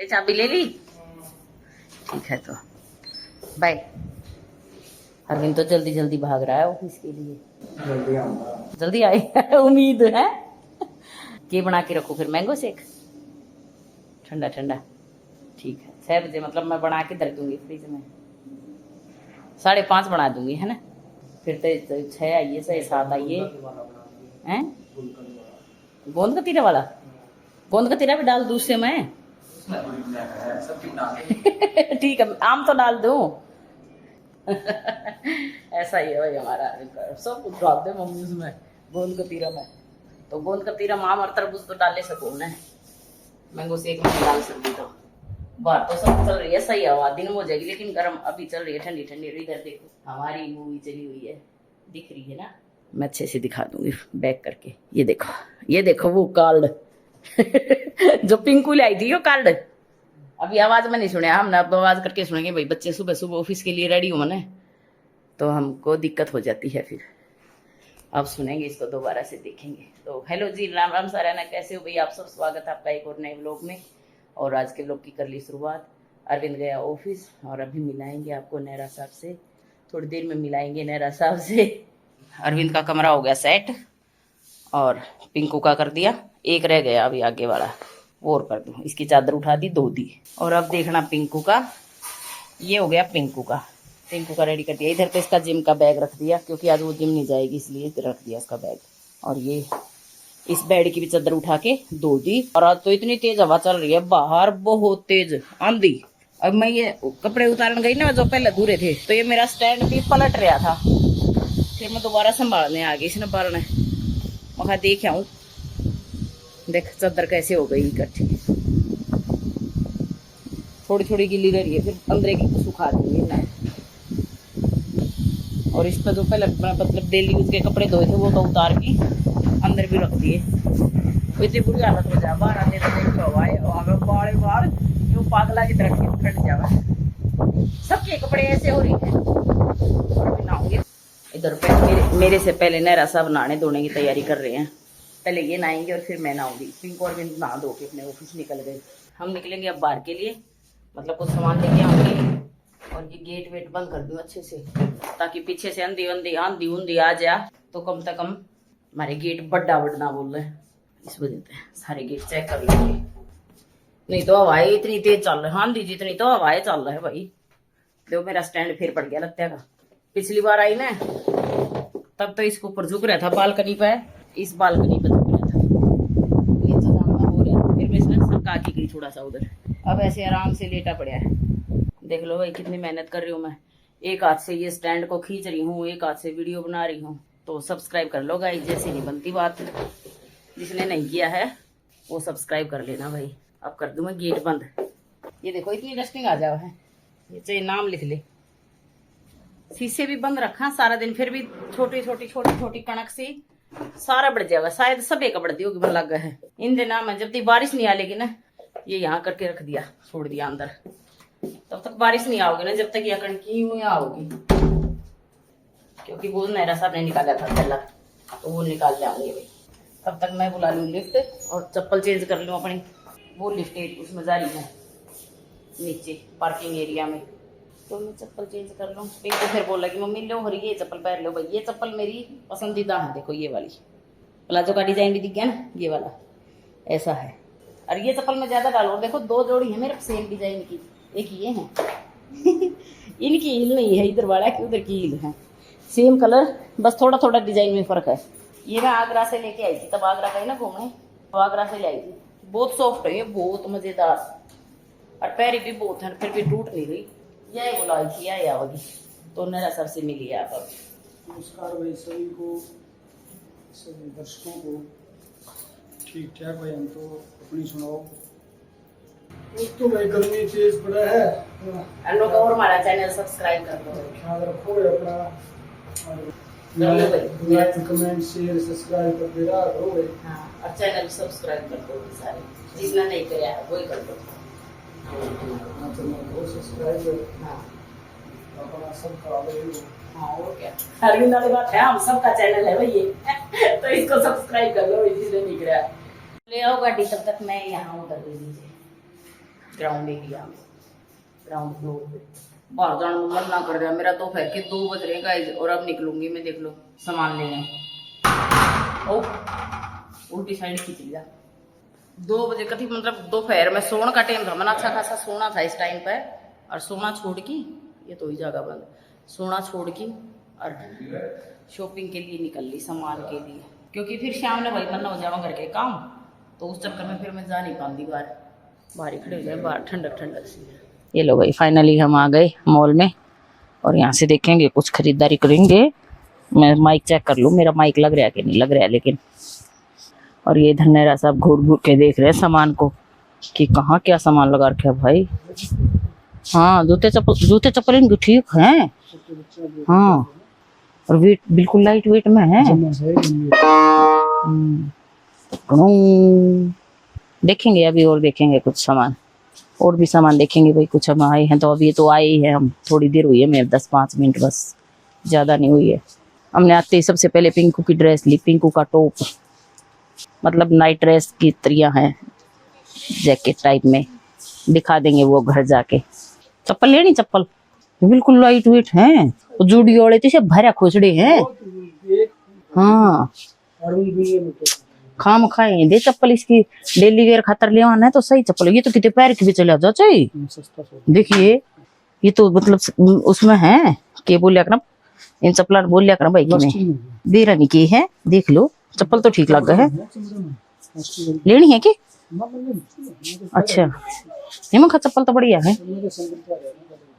ये चाबी ले ली? ठीक है तो बाय। अरविंद तो जल्दी जल्दी भाग रहा है ऑफिस के लिए। जल्दी आऊंगा। जल्दी आई उम्मीद है। के बना के रखो फिर मैंगो शेक ठंडा ठंडा। ठीक है 6 बजे मतलब मैं बना के धर दूंगी फ्रिज में। 5:30 बना दूंगी है ना। फिर तो 6 आइए 7 आइए हैं। गोंद कतीरा वाला? गोंद कतीरा भी डाल दूँ उससे मैं? ठीक है आम तो डाल दूँ। ऐसा ही है भाई हमारा सब कुछ डाल दे मम्मी उसमें गोंद कतीरा में। तो गोंद कतीरा आम और तरबूज तो डाले सको ना। मैंगो शेक में डाल सकती तो। बाहर तो सब चल रही है सही हवा दिन में हो जाएगी लेकिन गर्म अभी चल रही है ठंडी ठंडी। इधर देखो हमारी मूवी चली हुई है दिख रही है ना। मैं अच्छे से दिखा दूंगी बैक करके। ये देखो वो कार्ड जो पिंकू लाई थी वो कार्ड। अभी आवाज में नहीं सुने हमने अब आवाज करके सुनेंगे भाई बच्चे सुबह सुबह ऑफिस के लिए रेडी हो ना तो हमको दिक्कत हो जाती है फिर। अब सुनेंगे इसको दोबारा से देखेंगे। तो हेलो जी राम राम साराना कैसे हो भाई आप सब। स्वागत है आपका एक और नए व्लॉग में। और आज के व्लॉग की कर ली शुरुआत। अरविंद गया ऑफिस और अभी मिलाएंगे आपको नहरा साहब से। थोड़ी देर में मिलाएंगे नहरा साहब से। अरविंद का कमरा हो गया सेट और पिंकू का कर दिया। एक रह गया अभी आगे वाला वो और कर दूँ। इसकी चादर उठा दी धो दी। और अब देखना पिंकू का ये हो गया। पिंकू का रेडी कर दिया। इधर पे इसका जिम का बैग रख दिया क्योंकि आज वो जिम नहीं जाएगी इसलिए इधर रख दिया इसका बैग। और ये इस बेड की भी चादर उठा के धो दी। और आज तो इतनी तेज हवा चल रही है बाहर बहुत तेज आंधी। अब मैं ये कपड़े उतारने गई ना जो पहले अधूरे थे तो ये मेरा स्टैंड भी पलट रहा था। फिर मैं दोबारा संभालने आ गई इसने बारने वहां देख आऊं। देख चादर कैसे हो गई इकट्ठी। थोड़ी थोड़ी गिल्ली रही है फिर अंदर की सुखा दूंगी ना। और इस पर जो पहले मतलब डेली यूज के कपड़े धोए थे वो तो उतार के अंदर भी रख दिए। इतनी बुरी हालत हो जाए बाहर आने बाहर यूं पागला की तरह कट जावा। सबके कपड़े ऐसे हो रही है और भी नहाऊंगे। इधर पे मेरे से पहले नहरा साहब नहाने धोने की तैयारी कर रहे हैं। पहले ये नहाएंगे और फिर मैं नहाऊंगी। पिंक और बिंद नहा धो के अपने ऑफिस निकल गए। हम निकलेंगे अब बाहर के लिए मतलब कुछ सामान लेके आऊंगी। और ये गेट वेट बंद कर दूं अच्छे से ताकि पीछे से आंधी उंधी आ जाए तो कम से कम हमारे गेट बड्डा बड्डा बोल रहे हैं। इस वजह से सारे गेट चेक कर लेंगे। नहीं तो हवाएं इतनी तेज चल रही है आंधी जितनी तो हवाएं चल रहा है भाई। देखो मेरा स्टैंड फिर पड़ गया लगता है। पिछली बार आई ना तब तो इसके ऊपर झुक रहा था बालकनी पे। इस बालकनी पे झुक रहा था नीचे जाना हो रहा था। फिर मैं इसने सरका की गई थोड़ा सा उधर। अब ऐसे आराम से लेटा पड़ा है। देख लो भाई कितनी मेहनत कर रही हूँ मैं। एक हाथ से ये स्टैंड को खींच रही हूँ एक हाथ से वीडियो बना रही हूँ। तो सब्सक्राइब कर लो गाइस जैसी नहीं बनती बात। जिसने नहीं किया है वो सब्सक्राइब कर लेना भाई। अब कर दूँ मैं गेट बंद। ये देखो इतनी डस्टिंग आ जाओ है। ये चाहिए नाम लिख ले। शीशे भी बंद रखा सारा दिन फिर भी छोटी छोटी कणक सी सारा बढ़ जाएगा। शायद सब एक बढ़ दी होगी मन लगा है इन दिन में। जब तक बारिश नहीं आएगी ना ये यहाँ करके रख दिया छोड़ दिया अंदर। तब तक बारिश नहीं आओगी ना जब तक यह कणकी हुई आओगी। क्योंकि वो नहरा साहब ने निकाला था पहला तो वो निकाल जाऊंगी भाई। तब तक मैं बुला लूँ लिफ्ट और चप्पल चेंज कर लूँ अपनी। वो लिफ्ट उसमें जा रही है नीचे पार्किंग एरिया में तो मैं चप्पल चेंज कर लूँ। तो फिर बोला कि मम्मी लो हरी ये चप्पल पहन लो भाई। ये चप्पल मेरी पसंदीदा है। देखो ये वाली प्लाजो का डिजाइन भी दिख गया ना ये वाला ऐसा है। और ये चप्पल मैं ज्यादा डालू। देखो 2 जोड़ी है मेरे सेम डिजाइन की। एक ये है इनकी हील नहीं है इधर वाला की उधर की हील है सेम कलर बस थोड़ा थोड़ा डिजाइन में फर्क है। ये मैं आगरा से लेके आई थी तब आगरा गई ना घूमने तो आगरा से लाई थी। बहुत सॉफ्ट है ये बहुत मजेदार और पैरी भी बहुत है फिर भी टूट नहीं गई। यही बुलाई थी यही आओगी तो नहरा सर से मिली है आप। नमस्कार भाई सभी को सभी दर्शकों को। ठीक ठाक भाई हम तो अपनी सुनाओ। तो भाई गर्मी तेज पड़ा है लोग और हमारा चैनल सब्सक्राइब कर लो। ख्याल रखो अपना लाइक कमेंट शेयर सब्सक्राइब कर दे रहा हो भाई। हाँ और चैनल सब्सक्राइब कर दो सारे जिसने नहीं किया है वही कर दो। सब्सक्राइब हाँ अपना सबका हाँ और क्या अरविंद वाली बात है। हम सबका चैनल है भाई ये तो इसको सब्सक्राइब कर लो जिसने नहीं किया। ले आओ गाड़ी तब तक मैं यहाँ ऑर्डर दे दीजिए। ग्राउंड एरिया में, ग्राउंड फ्लोर पे। बाहर जाने में मन ना कर रहा मेरा, तो फिर के 2 बज रहे गाइस और अब निकलूंगी मैं, देख लो सामान लेने। ओ उल्टी साइड खींच लिया। 2 बजे का थी, मतलब दोपहर में सोने का टाइम था, मैंने अच्छा खासा सोना था इस टाइम पर। और सोना छोड़ की, ये तो ही जगह बंद, सोना छोड़ की और शॉपिंग के लिए निकल ली, सामान के लिए, क्योंकि फिर शाम ने भाई बनना हो जावा घर के काम, तो उस चक्कर में फिर मैं जा नहीं पाती बाहर ही खड़े हो जाए, बाहर ठंडक ठंडक सी। ये लो भाई फाइनली हम आ गए मॉल में और यहाँ से देखेंगे कुछ खरीदारी करेंगे। मैं माइक चेक कर लूँ मेरा माइक लग रहा है कि नहीं लग रहा है, लेकिन और ये इधर नेरा साहब घूर घूर के देख रहे हैं सामान को कि कहाँ क्या सामान लगा रखे है भाई। हाँ जूते चप्पल इनके ठीक हैं। हाँ और वेट बिल्कुल लाइट वेट में है। देखेंगे अभी और देखेंगे कुछ सामान, और भी सामान देखेंगे भाई। कुछ हम आए हैं तो अभी तो आए ही हैं हम, थोड़ी देर हुई है, मैं 10-5 मिनट बस, ज़्यादा नहीं हुई है। हमने आते ही सबसे पहले पिंकू की ड्रेस ली, पिंकू का टॉप, मतलब नाइट ड्रेस की तरिया है, जैकेट टाइप में, दिखा देंगे वो घर जाके। चप्पल लेनी, चप्पल बिल्कुल लाइट वेट है, जूड़ी वाले तो भरा खोसड़े हैं। हाँ खाम खाए दे चप्पल, इसकी डेली वेयर खातर ले आना है तो सही चप्पल। ये तो कितने पैर की भी चले जा चाहिए, देखिए ये तो मतलब उसमें है के बोल लिया करना, इन चप्पल बोल लिया करना भाई की बेरानी की है। देख लो चप्पल तो ठीक लग है, लेनी है कि अच्छा हिमखा चप्पल तो बढ़िया है।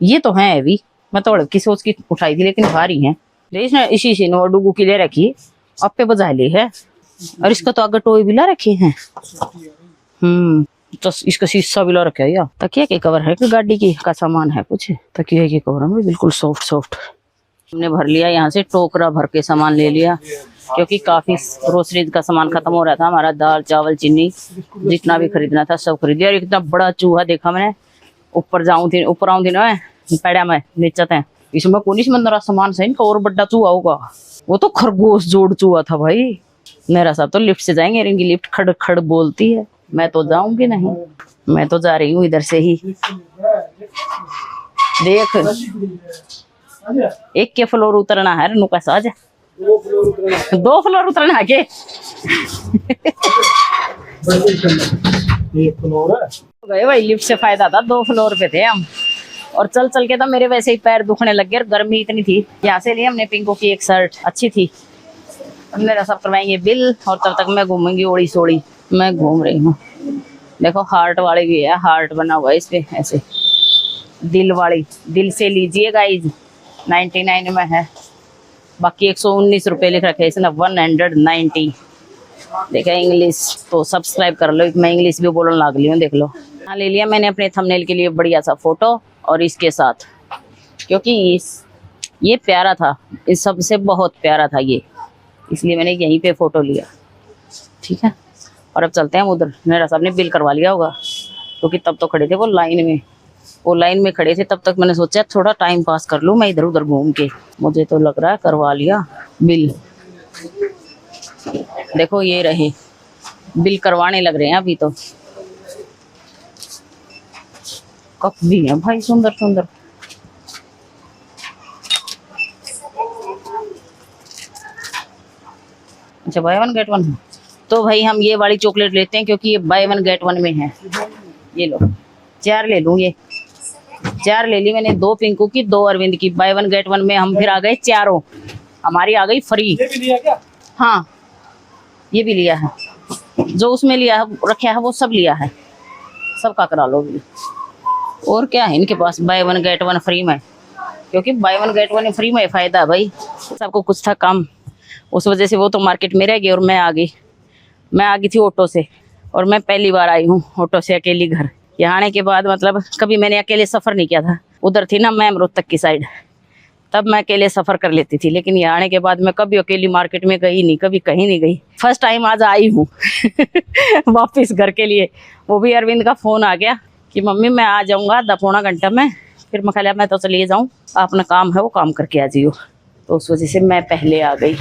ये तो है अभी, मैं तो की सोच की उठाई थी लेकिन भारी है। इसी से डुगू की ले रखी, अपे बजा ली है, और इसका तो आगे टोई भी ला रखे हैं। तो इसका शीशा भी ला रखा है या तकिया के कवर है कि गाड़ी की का सामान है कुछ, तकिया के कवर है बिल्कुल सॉफ्ट सॉफ्ट। हमने भर लिया यहाँ से, टोकरा भर के सामान ले लिया, क्योंकि काफी ग्रोसरीज का सामान खत्म हो रहा था हमारा, दाल चावल चीनी जितना भी खरीदना था सब खरीद लिया। और इतना बड़ा चूहा देखा मैंने, ऊपर आऊँ थी ना पैड़ा में नीचे थे, इसमें कौन सी मंदिर सामान से इनका और बड़ा चूहा होगा। वो तो खरगोश जोड़ चूहा था भाई। मेरा साहब तो लिफ्ट से जाएंगे, इनकी लिफ्ट खड़ खड़ बोलती है, मैं तो जाऊंगी नहीं, मैं तो जा रही हूँ इधर से ही। देख 1 के फ्लोर उतरना है, नु कैसा आजा 2 फ्लोर उतरना है के गए भाई, लिफ्ट से फायदा था, 2 फ्लोर पे थे हम। और चल चल के तो मेरे वैसे ही पैर दुखने लग गए, गर्मी इतनी थी। यहाँ से लिए हमने पिंको की एक शर्ट, अच्छी थी। मेरा सब करवाएंगे बिल, और तब तक मैं घूमूंगी ओड़ी सोड़ी। मैं घूम रही हूँ, देखो हार्ट वाली भी है, हार्ट बना हुआ है इस पे ऐसे, दिल वाली, दिल से लीजिए गाइज, 99 में है, बाकी 119 रुपये लिख रखे इसने, 190। देखा इंग्लिश तो सब्सक्राइब कर लो, मैं इंग्लिश भी बोलने लग ली हूँ, देख लो। हाँ ले लिया मैंने अपने थंबनेल के लिए बढ़िया सा फोटो, और इसके साथ, क्योंकि ये प्यारा था, इस सबसे बहुत प्यारा था ये, इसलिए मैंने यहीं पे फोटो लिया। ठीक है, और अब चलते हैं उधर। मेरा साहब ने बिल करवा लिया होगा, क्योंकि तब तो खड़े थे वो लाइन में खड़े थे, तब तक मैंने सोचा थोड़ा टाइम पास कर लूँ मैं इधर उधर घूम के। मुझे तो लग रहा है करवा लिया बिल। देखो ये रहे बिल करवाने लग रहे हैं अभी तो। कप भी है भाई सुंदर सुंदर। अच्छा बाय 1 गेट 1 है, तो भाई हम ये वाली चॉकलेट लेते हैं, क्योंकि ये बाय 1 गेट 1 में है। ये लो 4 ले लूँ, ये 4 ले ली मैंने, 2 पिंकू की 2 अरविंद की। बाय 1 गेट 1 में हम फिर आ गए चारों, हमारी आ गई फ्री। ये भी लिया क्या? हाँ ये भी लिया है, जो उसमें लिया है रखा है वो सब लिया है, सबका करा लो भी। और क्या है इनके पास, बाय 1 गेट 1 फ्री में, क्योंकि बाय 1 गेट 1 फ्री में फायदा है भाई। सबको कुछ था काम, उस वजह से वो तो मार्केट में रह गई और मैं आ गई थी ऑटो से, और मैं पहली बार आई हूँ ऑटो से अकेली घर। यहाँ आने के बाद मतलब कभी मैंने अकेले सफ़र नहीं किया था, उधर थी ना मैं रोहतक की साइड, तब मैं अकेले सफ़र कर लेती थी, लेकिन यहाँ आने के बाद मैं कभी अकेली मार्केट में गई नहीं, कभी कहीं नहीं गई। फर्स्ट टाइम आज आई हूँ वापस घर के लिए। वो भी अरविंद का फ़ोन आ गया कि मम्मी मैं आ जाऊँगा 10-पौना घंटा में, फिर मैं कहा मैं तो चलिए जाऊँ, अपना काम है वो काम करके आ जाइयो, तो उस वजह से मैं पहले आ गई।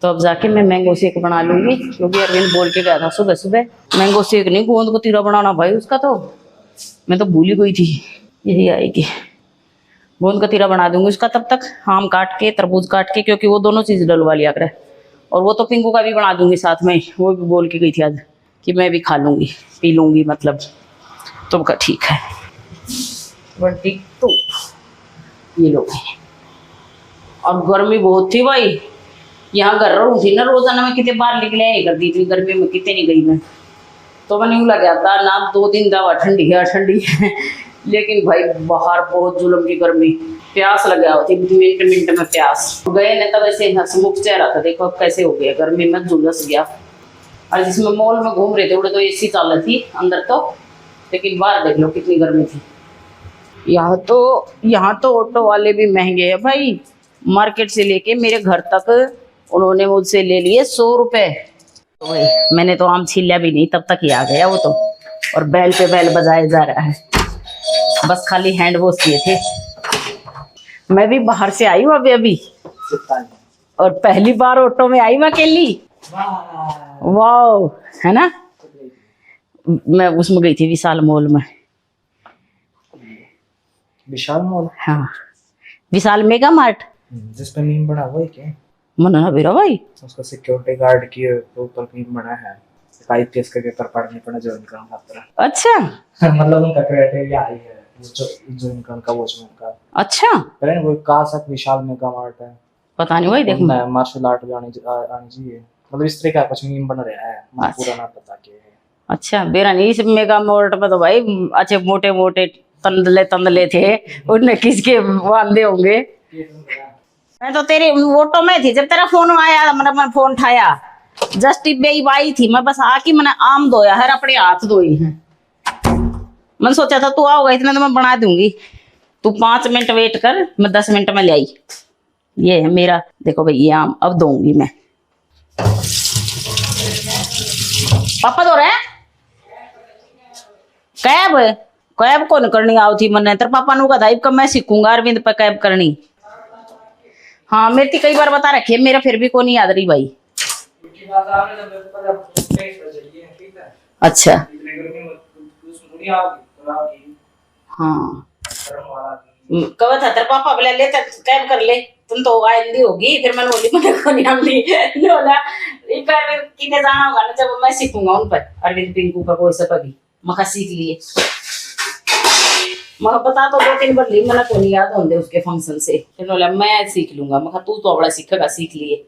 तो अब जाके मैं मैंगो शेक बना लूंगी, क्योंकि अरविंद बोल के गया था सुबह सुबह मैंगो शेक नहीं गोंद कतीरा बनाना भाई उसका, तो मैं तो भूल ही गई थी। यही आएगी गोंद कतीरा बना दूंगी उसका, तब तक आम काट के तरबूज काट के, क्योंकि वो दोनों चीज़ डलवा लिया करे। और वो तो पिंकू का भी बना दूंगी साथ में, वो भी बोल के गई थी आज कि मैं भी खा लूंगी पी लूंगी मतलब। तो का ठीक है। बड़ी तो ये लोग हैं। और गर्मी बहुत थी भाई, यहाँ घर रहूँ थी ना रोजाना, मैं कितने बार निकले कर दी थी गर्मी में, कितने नहीं गई मैं। तो मैंने यूँ लग जाता ना 2 दिन दवा ठंडी है ठंडी है लेकिन भाई बाहर बहुत जुल्म की गर्मी, प्यास लग गया होती मिनट मिनट में प्यास। गए न तब ऐसे हंसमुख चेहरा था, देखो अब कैसे हो गया, गर्मी में झुलस गया। और जिसमें मॉल में घूम रहे थे उड़े तो एसी चाल रही थी अंदर तो, लेकिन बाहर देख लो कितनी गर्मी थी। यहाँ तो ऑटो वाले भी महंगे हैं भाई, मार्केट से लेके मेरे घर तक उन्होंने मुझसे ले लिए 100 रुपए। तो मैंने तो आम छीलिया भी नहीं, तब तक ही आ गया वो तो, और बैल पे बैल बजाए जा रहा है, बस खाली हैंड वॉश किए थे। मैं भी बाहर से आई हूँ अभी और पहली बार ऑटो में आई मैं अकेली। वाह है ना। मैं उसमें गई थी विशाल मॉल में। विशाल मॉल? हाँ विशाल मेगा मार्ट, जिस पे मीम बना हुआ है क्या? मना ना बेरा भाई, उसका सिक्योरिटी गार्ड की ऊपर मीम बना है, आईपीएस का पेपर पढ़ने पड़ा जो इनका खतरा। अच्छा मतलब उनका क्राइटेरिया आई है जो इनका उनका वॉचमैन का। अच्छा अरे वो कहाँ तक विशाल मेगा मार्ट है पता नहीं भाई, देख मार्शल आर्ट आनी चाहिए, मतलब इस तरह का कुछ मीम बन रहा है, मुझे पूरा ना पता क्या है। अच्छा बेरा नहीं, इस मेगा मार्ट में तो भाई अच्छे मोटे मोटे तंदले थे, उनने किसके वांदे होंगे। मैं तो तेरे ऑटो में थी जब तेरा फोन आया, मैंने फोन उठाया, जस्ट आई थी मैं, बस आके मैंने आम धोया है, अपने हाथ धोई हैं। मैंने सोचा था तू आओगा इतना तो मैं बना दूंगी, तू 5 मिनट वेट कर, मैं 10 मिनट में ले आई। ये है मेरा, देखो भाई ये आम अब दूंगी मैं। पापा धो रहे कैब कैब कौन करनी आओ थी मैंने, तेरे पापा ने कहा था मैं सीखूंगा अरविंद पे कैब करनी। हाँ मेरी थी कई बार बता रखी है, मेरा फिर भी को नहीं याद रही भाई। अच्छा हाँ कहा था तेरे पापा बोला ले कैब कर ले, तुम तो आंधी होगी। फिर मैंने बोली मैंने को नहीं आंधी बोला एक बार कितने जाना होगा ना जब मैं सीखूंगा उन पर, अरविंद पिंकू का कोई सब अभी मखा सीख लिए। मैं बता तो 2-3 बार ली, मैंने को नहीं याद होंगे उसके फंक्शन से। फिर बोला मैं सीख लूंगा, मैं तू तो बड़ा सीखेगा, सीख लिए।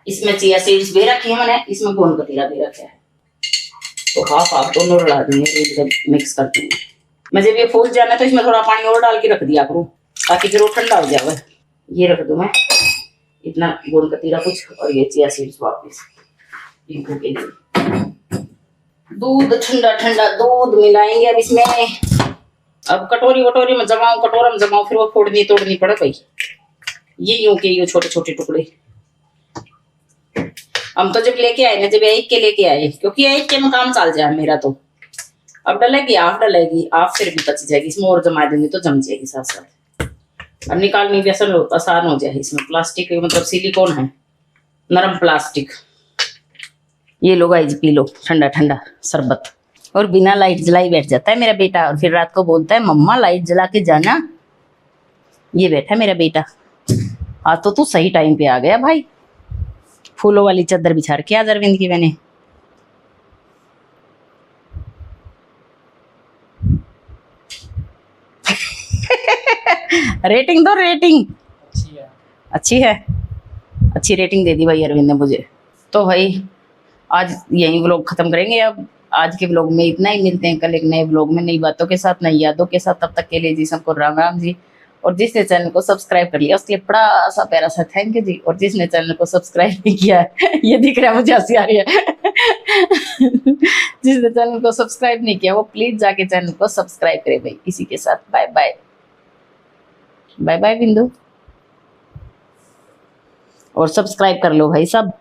इसमें चिया सीड्स भी रखी है मैंने, इसमें गोंद कतीरा भी रखा है, तो हाफ दोनों रला दूंगी, मिक्स कर दूंगी। मैं जब ये फूल जाना तो इसमें थोड़ा पानी और डाल के रख दिया करूँ ताकि फिर वो ठंडा हो जाए। ये रख दूं मैं इतना गोंद कतीरा कुछ, और ये चिया सीड्स वापस पिंकू के लिए। दूध ठंडा ठंडा दूध मिलाएंगे अब इसमें। अब कटोरी में जमाऊं, कटोरा में जमाऊं, फिर वो फोड़नी तोड़नी पड़े भाई। ये यूं के ये छोटे छोटे टुकड़े हम तो जब लेके आए ना, जब एक के लेके आए, क्योंकि एक के में काम चल जाए मेरा। तो अब डलेगी हाफ फिर भी बच जाएगी, इसमें और जमा देंगे तो जम जाएगी साथ साथ। अब निकालनी भी आसान हो जाए। इसमें प्लास्टिक मतलब सिलिकॉन है, नरम प्लास्टिक। ये लो गाइस पी लो ठंडा ठंडा शरबत। और बिना लाइट जलाई बैठ जाता है मेरा बेटा, और फिर रात को बोलता है मम्मा लाइट जला के जाना। ये बैठा मेरा बेटा। आज तो तू सही टाइम पे आ गया भाई, फूलों वाली चादर बिछा के आज अरविंद की मैंने। रेटिंग दो, रेटिंग अच्छी है, अच्छी रेटिंग दे दी भाई अरविंद ने मुझे। तो भाई आज यही व्लॉग खत्म करेंगे। अब आज के व्लॉग में इतना ही, मिलते हैं कल एक नए व्लॉग में, नई बातों के साथ, नई यादों के साथ। तब तक के लिए जी सबको राम राम जी। और जिसने चैनल को सब्सक्राइब कर लिया उसके लिए बड़ा सा प्यारा सा थैंक यू जी। और जिसने चैनल को सब्सक्राइब नहीं किया है ये दिख रहा है मुझे, हंसी आ रही है जिसने चैनल को सब्सक्राइब नहीं किया वो प्लीज जाके चैनल को सब्सक्राइब करे भाई। इसी के साथ बाय बाय, बाय बाय बिंदु। और सब्सक्राइब कर लो भाई सब।